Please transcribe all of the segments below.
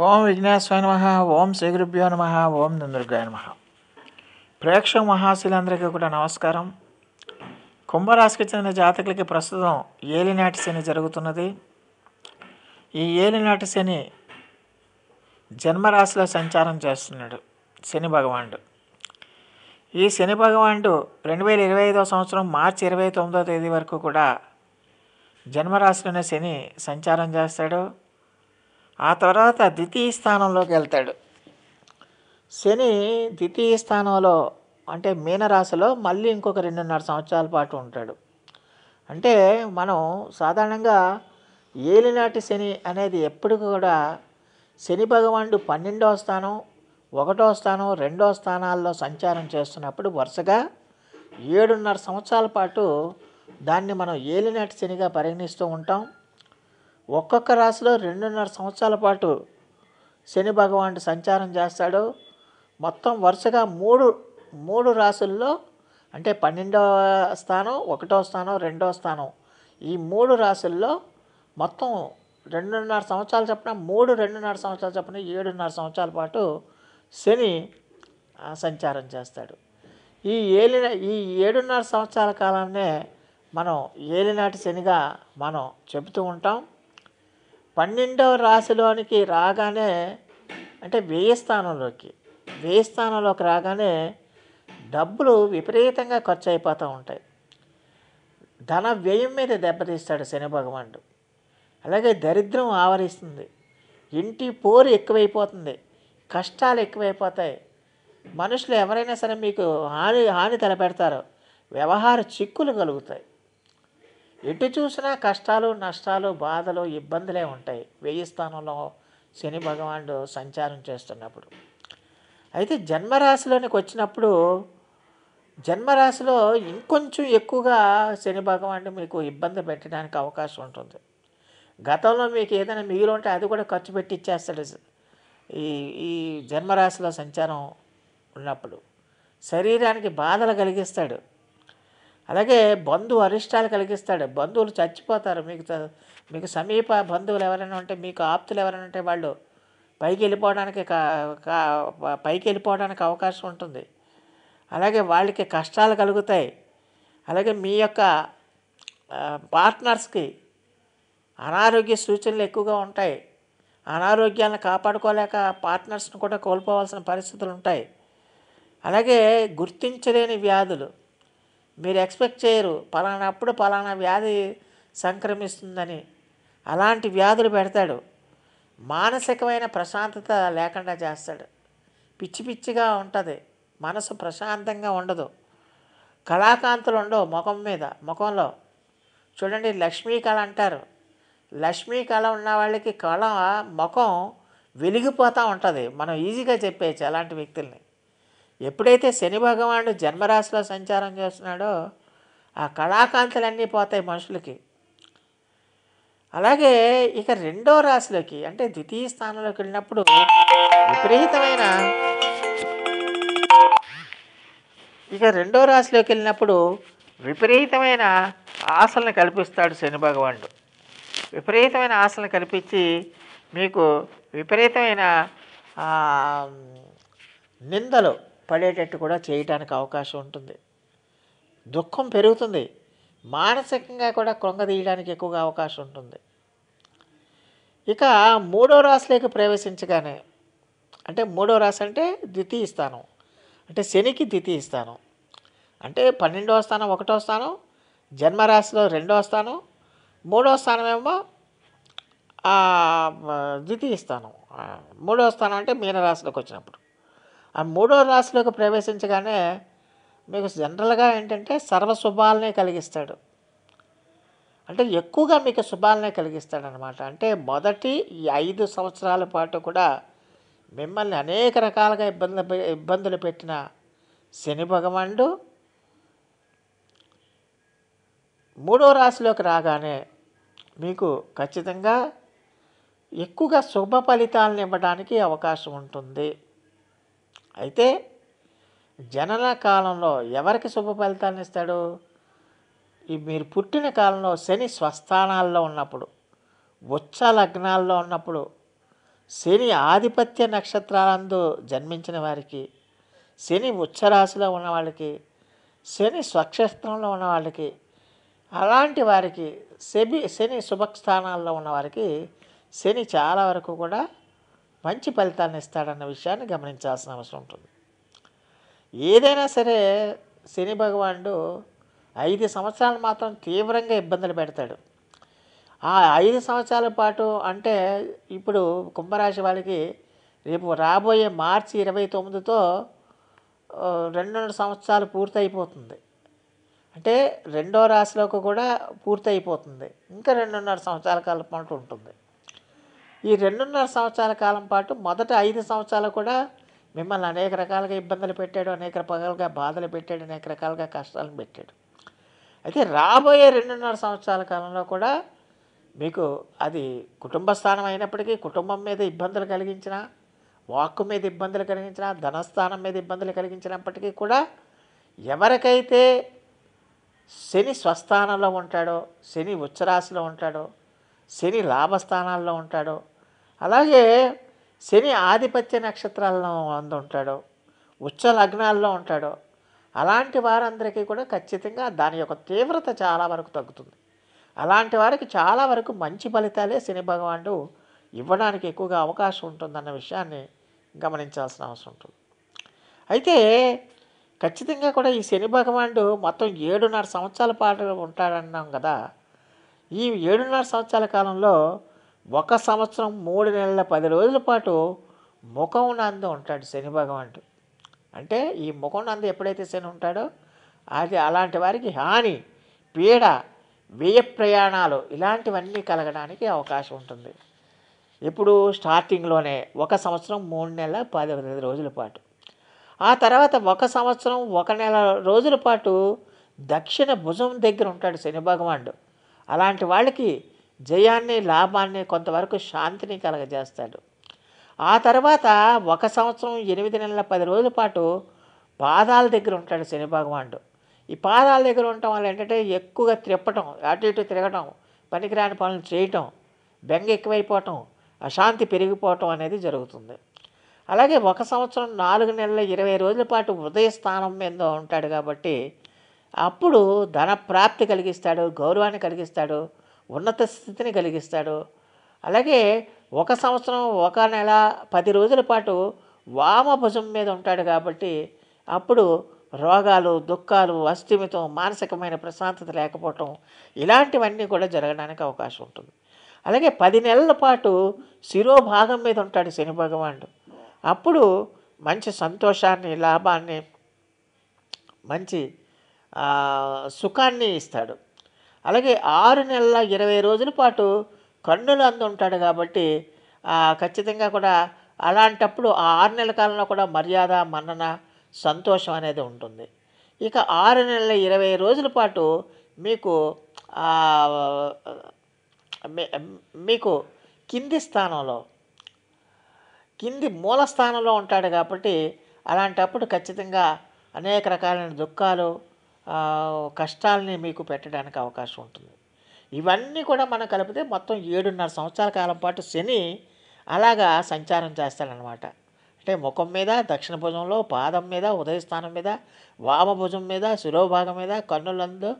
ఓం విఘ్నేశ్వరాయ నమః. ఓం శ్రీ గురుభ్యో నమః. ఓం దుర్గాయ నమః. ప్రేక్షక మహాశీలందరికీ కూడా నమస్కారం. కుంభరాశికి చెందిన జాతకులకి ప్రస్తుతం ఏలినాటి శని జరుగుతున్నది. ఈ ఏలినాటి శని జన్మరాశిలో సంచారం చేస్తున్నాడు శని భగవానుడు. ఈ శని భగవానుడు 2025 సంవత్సరం మార్చి 29వ తేదీ వరకు కూడా జన్మరాశిలోనే శని సంచారం చేస్తాడు. ఆ తర్వాత ద్వితీయ స్థానంలోకి వెళ్తాడు. శని ద్వితీయ స్థానంలో అంటే మీనరాశిలో మళ్ళీ ఇంకొక 2.5 సంవత్సరాల పాటు ఉంటాడు. అంటే మనం సాధారణంగా ఏలినాటి శని అనేది ఎప్పుడు కూడా శని భగవానుడు 12వ స్థానం, 1వ స్థానం, 2వ స్థానాల్లో సంచారం చేస్తున్నప్పుడు వరుసగా 7.5 సంవత్సరాల పాటు దాన్ని మనం ఏలినాటి శనిగా పరిగణిస్తూ ఉంటాం. ఒక్కొక్క రాశిలో 2.5 సంవత్సరాల పాటు శని భగవానుడు సంచారం చేస్తాడు. మొత్తం వరుసగా మూడు రాశుల్లో అంటే 12వ స్థానం, 1వ స్థానం, 2వ స్థానం ఈ 3 రాశుల్లో మొత్తం 2.5 సంవత్సరాలు చొప్పున 2.5 సంవత్సరాలు చొప్పున 7.5 సంవత్సరాల పాటు శని సంచారం చేస్తాడు. ఈ 7.5 సంవత్సరాల కాలాన్నే మనం ఏలినాటి శనిగా మనం చెబుతూ ఉంటాం. 12వ రాశిలోనికి రాగానే అంటే వ్యయ స్థానంలోకి రాగానే డబ్బులు విపరీతంగా ఖర్చు అయిపోతూ ఉంటాయి. ధన వ్యయం మీద దెబ్బతీస్తాడు శని భగవానుడు. అలాగే దరిద్రం ఆవరిస్తుంది, ఇంటి పోరు ఎక్కువైపోతుంది, కష్టాలు ఎక్కువైపోతాయి. మనుషులు ఎవరైనా సరే మీకు హాని తలపెడతారు, వ్యవహార చిక్కులు కలుగుతాయి. ఎటు చూసినా కష్టాలు, నష్టాలు, బాధలు, ఇబ్బందులే ఉంటాయి వ్యయ స్థానంలో శని భగవానుడు సంచారం చేస్తున్నప్పుడు. అయితే జన్మరాశిలోనికి వచ్చినప్పుడు జన్మరాశిలో ఇంకొంచెం ఎక్కువగా శని భగవానుడు మీకు ఇబ్బంది పెట్టడానికి అవకాశం ఉంటుంది. గతంలో మీకు ఏదైనా మిగిలి ఉంటే అది కూడా ఖర్చు పెట్టి ఇచ్చేస్తాడు ఈ జన్మరాశిలో సంచారం ఉన్నప్పుడు. శరీరానికి బాధలు కలిగిస్తాడు. అలాగే అరిష్టాలు కలిగిస్తాడు. బంధువులు చచ్చిపోతారు. మీకు సమీప బంధువులు ఎవరైనా ఉంటే, మీకు ఆప్తులు ఎవరైనా ఉంటే వాళ్ళు పైకి వెళ్ళిపోవడానికి అవకాశం ఉంటుంది. అలాగే వాళ్ళకి కష్టాలు కలుగుతాయి. అలాగే మీ యొక్క పార్ట్నర్స్కి అనారోగ్య సూచనలు ఎక్కువగా ఉంటాయి. అనారోగ్యాలను కాపాడుకోలేక పార్ట్నర్స్ని కూడా కోల్పోవాల్సిన పరిస్థితులు ఉంటాయి. అలాగే గుర్తించలేని వ్యాధులు, మీరు ఎక్స్పెక్ట్ చేయరు పలానా వ్యాధి సంక్రమిస్తుందని, అలాంటి వ్యాధులు పెడతాడు. మానసికమైన ప్రశాంతత లేకుండా చేస్తాడు. పిచ్చిగా ఉంటుంది, మనసు ప్రశాంతంగా ఉండదు, కళాకాంతులు ఉండవు ముఖంలో. చూడండి, లక్ష్మీ కళ అంటారు. లక్ష్మీ కళ ఉన్న వాళ్ళకి ముఖం వెలిగిపోతూ ఉంటుంది. మనం ఈజీగా చెప్పేయచ్చు అలాంటి వ్యక్తుల్ని. ఎప్పుడైతే శని భగవానుడు జన్మరాశిలో సంచారం చేస్తున్నాడో ఆ కళాకాంతులన్నీ పోతాయి మనుషులకి. అలాగే ఇక 2వ రాశిలోకి అంటే ద్వితీయ స్థానంలోకి వెళ్ళినప్పుడు విపరీతమైన ఆశలను కల్పిస్తాడు శని భగవానుడు. విపరీతమైన ఆశలను కల్పించి మీకు విపరీతమైన నిందలు పడేటట్టు కూడా చేయడానికి అవకాశం ఉంటుంది. దుఃఖం పెరుగుతుంది, మానసికంగా కూడా కృంగదీయడానికి ఎక్కువగా అవకాశం ఉంటుంది. ఇక 3వ రాశిలోకి ప్రవేశించగానే అంటే 3వ రాశి అంటే ద్వితీయ స్థానం, అంటే శనికి ద్వితీయ స్థానం. అంటే 12వ స్థానం 1వ స్థానం, జన్మరాశిలో 2వ స్థానం, 3వ స్థానం ఏమో ద్వితీయ స్థానం. 3వ స్థానం అంటే మీనరాశిలోకి వచ్చినప్పుడు ఆ 3వ రాశిలోకి ప్రవేశించగానే మీకు జనరల్గా ఏంటంటే సర్వశుభాలనే కలిగిస్తాడు. అంటే ఎక్కువగా మీకు శుభాలనే కలిగిస్తాడనమాట. అంటే మొదటి 5 సంవత్సరాల పాటు కూడా మిమ్మల్ని అనేక రకాలుగా ఇబ్బందులు పెట్టిన శని భగవానుడు 3వ రాశిలోకి రాగానే మీకు ఖచ్చితంగా ఎక్కువగా శుభ ఫలితాలను ఇవ్వడానికి అవకాశం ఉంటుంది. అయితే జనన కాలంలో ఎవరికి శుభ ఫలితాలను ఇస్తాడు? మీరు పుట్టిన కాలంలో శని స్వస్థానాల్లో ఉన్నప్పుడు, ఉచ్చ లగ్నాల్లో ఉన్నప్పుడు, శని ఆధిపత్య నక్షత్రాలందు జన్మించిన వారికి, శని ఉచ్చరాశిలో ఉన్న వాళ్ళకి, శని స్వక్షేత్రంలో ఉన్న వాళ్ళకి, అలాంటి వారికి శని శుభస్థానాల్లో ఉన్న వారికి శని చాలా వరకు కూడా మంచి ఫలితాన్ని ఇస్తాడన్న విషయాన్ని గమనించాల్సిన అవసరం ఉంటుంది. ఏదైనా సరే శని భగవానుడు 5 సంవత్సరాలు మాత్రం తీవ్రంగా ఇబ్బందులు పెడతాడు. ఆ 5 సంవత్సరాల పాటు అంటే ఇప్పుడు కుంభరాశి వాళ్ళకి రేపు రాబోయే మార్చి 29తో 2.5 సంవత్సరాలు పూర్తయిపోతుంది. అంటే రెండో రాశిలోకి కూడా పూర్తయిపోతుంది. ఇంకా 2.5 సంవత్సరాల కాలం పాటు ఉంటుంది. ఈ 2.5 సంవత్సరాల కాలం పాటు మొదట 5 సంవత్సరాలు కూడా మిమ్మల్ని అనేక రకాలుగా ఇబ్బందులు పెట్టాడు, అనేక రకాలుగా బాధలు పెట్టాడు, అనేక రకాలుగా కష్టాలను పెట్టాడు. అయితే రాబోయే 2.5 సంవత్సరాల కాలంలో కూడా మీకు అది కుటుంబ స్థానం అయినప్పటికీ కుటుంబం మీద ఇబ్బందులు కలిగించిన, వాక్కు మీద ఇబ్బందులు కలిగించిన, ధనస్థానం మీద ఇబ్బందులు కలిగించినప్పటికీ కూడా ఎవరికైతే శని స్వస్థానంలో ఉంటాడో, శని ఉచ్చరాశిలో ఉంటాడో, శని లాభస్థానాల్లో ఉంటాడో, అలాగే శని ఆధిపత్య నక్షత్రాల్లో ఉంటాడో, ఉచ్చ లగ్నాల్లో ఉంటాడో, అలాంటి వారందరికీ కూడా ఖచ్చితంగా దాని యొక్క తీవ్రత చాలా వరకు తగ్గుతుంది. అలాంటి వారికి చాలా వరకు మంచి ఫలితాలే శని భగవానుడు ఇవ్వడానికి ఎక్కువగా అవకాశం ఉంటుందన్న విషయాన్ని గమనించాల్సిన అవసరం ఉంటుంది. అయితే ఖచ్చితంగా కూడా ఈ శని భగవానుడు మొత్తం 7.5 సంవత్సరాల పాటు ఉంటాడన్నాం కదా. ఈ 7.5 సంవత్సరాల కాలంలో 1 సంవత్సరం 3 నెలల 10 రోజుల పాటు ముఖం నందు ఉంటాడు శని భగవానుడు. అంటే ఈ ముఖం నందు ఎప్పుడైతే శని ఉంటాడో అది అలాంటి వారికి హాని, పీడ, వ్యయ ప్రయాణాలు ఇలాంటివన్నీ కలగడానికి అవకాశం ఉంటుంది. ఇప్పుడు స్టార్టింగ్లోనే 1 సంవత్సరం 3 నెలల 15 రోజుల పాటు, ఆ తర్వాత 1 సంవత్సరం 1 నెల రోజుల పాటు దక్షిణ భుజం దగ్గర ఉంటాడు శని భగవానుడు. అలాంటి వాళ్ళకి జయాన్ని, లాభాన్ని, కొంతవరకు శాంతిని కలగజేస్తాడు. ఆ తర్వాత 1 సంవత్సరం 8 నెలల 10 రోజుల పాటు పాదాల దగ్గర ఉంటాడు శని భగవానుడు. ఈ పాదాల దగ్గర ఉండటం వల్ల ఏంటంటే ఎక్కువగా త్రిప్పటం, అటు ఇటు తిరగటం, పనికిరాని పనులు చేయటం, బెంగ ఎక్కువైపోవటం, అశాంతి పెరిగిపోవటం అనేది జరుగుతుంది. అలాగే 1 సంవత్సరం 4 నెలల 20 రోజుల పాటు హృదయ స్థానం మీద ఉంటాడు కాబట్టి అప్పుడు ధన ప్రాప్తి కలిగిస్తాడు, గౌరవాన్ని కలిగిస్తాడు, ఉన్నత స్థితిని కలిగిస్తాడు. అలాగే 1 సంవత్సరం 1 నెల 10 రోజుల పాటు వామ భుజం మీద ఉంటాడు కాబట్టి అప్పుడు రోగాలు, దుఃఖాలు, అస్థిమితం, మానసికమైన ప్రశాంతత లేకపోవటం ఇలాంటివన్నీ కూడా జరగడానికి అవకాశం ఉంటుంది. అలాగే 10 నెలల పాటు శిరోభాగం మీద ఉంటాడు శని భగవానుడు. అప్పుడు మంచి సంతోషాన్ని, లాభాన్ని, మంచి సుఖాన్ని ఇస్తాడు. అలాగే 6 నెలల 20 రోజుల పాటు కన్నులు అందు ఉంటాడు కాబట్టి ఖచ్చితంగా కూడా అలాంటప్పుడు ఆ 6 నెలల కాలంలో కూడా మర్యాద, మన్నన, సంతోషం అనేది ఉంటుంది. ఇక 6 నెలల 20 రోజుల పాటు మీకు కింది స్థానంలో, కింది మూల స్థానంలో ఉంటాడు కాబట్టి అలాంటప్పుడు ఖచ్చితంగా అనేక రకాలైన దుఃఖాలు, కష్టాలని మీకు పెట్టడానికి అవకాశం ఉంటుంది. ఇవన్నీ కూడా మనం కలిపితే మొత్తం 7.5 సంవత్సరాల కాలం పాటు శని అలాగా సంచారం చేస్తాడనమాట. అంటే ముఖం మీద, దక్షిణ భుజంలో, పాదం మీద, ఉదయస్థానం మీద, వామ భుజం మీద, శిరోభాగం మీద, కన్నులందు,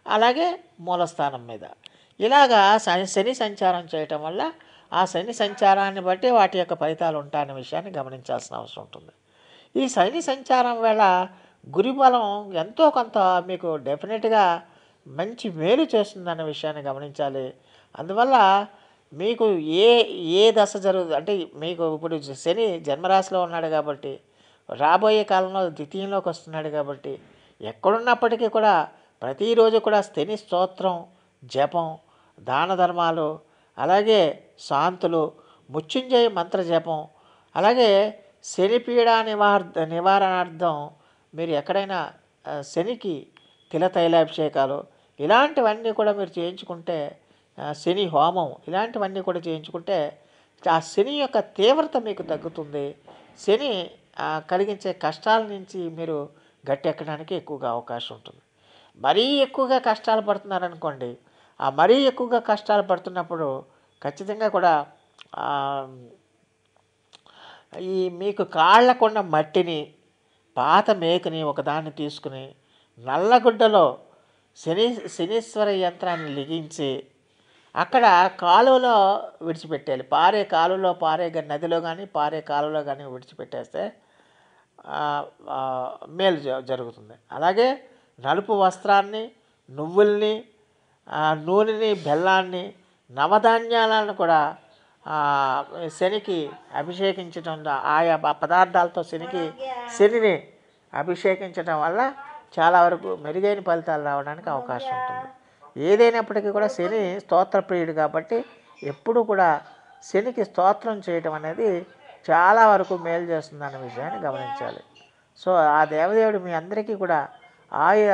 అలాగే మూలస్థానం మీద ఇలాగా శని సంచారం చేయటం వల్ల ఆ శని సంచారాన్ని బట్టి వాటి యొక్క ఫలితాలు ఉంటాయనే విషయాన్ని గమనించాల్సిన అవసరం ఉంటుంది. ఈ శని సంచారం వేళ గురుబలం ఎంతో కొంత మీకు డెఫినెట్గా మంచి మేలు చేస్తుందన్న విషయాన్ని గమనించాలి. అందువల్ల మీకు ఏ దశ జరుగుతుంది అంటే మీకు ఇప్పుడు శని జన్మరాశిలో ఉన్నాడు కాబట్టి రాబోయే కాలంలో ద్వితీయంలోకి వస్తున్నాడు కాబట్టి ఎక్కడున్నప్పటికీ కూడా ప్రతిరోజు కూడా శని స్తోత్రం, జపం, దాన ధర్మాలు, అలాగే శాంతులు, మృత్యుంజయ మంత్ర జపం, అలాగే శనిపీడ నివారణార్థం మీరు ఎక్కడైనా శనికి తిల తైలాభిషేకాలు ఇలాంటివన్నీ కూడా మీరు చేయించుకుంటే, శని హోమం ఇలాంటివన్నీ కూడా చేయించుకుంటే ఆ శని యొక్క తీవ్రత మీకు తగ్గుతుంది. శని కలిగించే కష్టాల నుంచి మీరు గట్టెక్కడానికి ఎక్కువగా అవకాశం ఉంటుంది. మరీ ఎక్కువగా కష్టాలు పడుతున్నారనుకోండి, మరీ ఎక్కువగా కష్టాలు పడుతున్నప్పుడు ఖచ్చితంగా కూడా ఈ మీకు కాళ్ళకున్న మట్టిని, పాత మేకుని ఒకదాన్ని తీసుకుని నల్లగుడ్డలో శనీశ్వర యంత్రాన్ని లిగించి అక్కడ కాలువలో విడిచిపెట్టాలి. పారే కాలువలో, నదిలో కానీ పారే కాలువలో కానీ విడిచిపెట్టేస్తే మేలు జరుగుతుంది. అలాగే నలుపు వస్త్రాన్ని, నువ్వుల్ని, నూనెని, బెల్లాన్ని, నవధాన్యాలను కూడా శనికి అభిషేకించడం, ఆయా పదార్థాలతో శనిని అభిషేకించడం వల్ల చాలా వరకు మెరుగైన ఫలితాలు రావడానికి అవకాశం ఉంటుంది. ఏదైనప్పటికీ కూడా శని స్తోత్రప్రియుడు కాబట్టి ఎప్పుడు కూడా శనికి స్తోత్రం చేయడం అనేది చాలా వరకు మేలు చేస్తుందన్న విషయాన్ని గమనించాలి. సో ఆ దేవదేవుడు మీ అందరికీ కూడా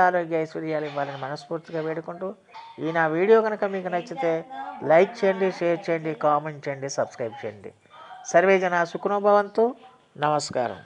ఆరోగ్య ఐశ్వర్యాలు ఇవ్వాలని మనస్ఫూర్తిగా వేడుకుంటూ, ఈ నా వీడియో కనుక మీకు నచ్చితే లైక్ చేయండి, షేర్ చేయండి, కామెంట్ చేయండి, సబ్స్క్రైబ్ చేయండి. సర్వే జన సుఖినో భవంతు. నమస్కారం.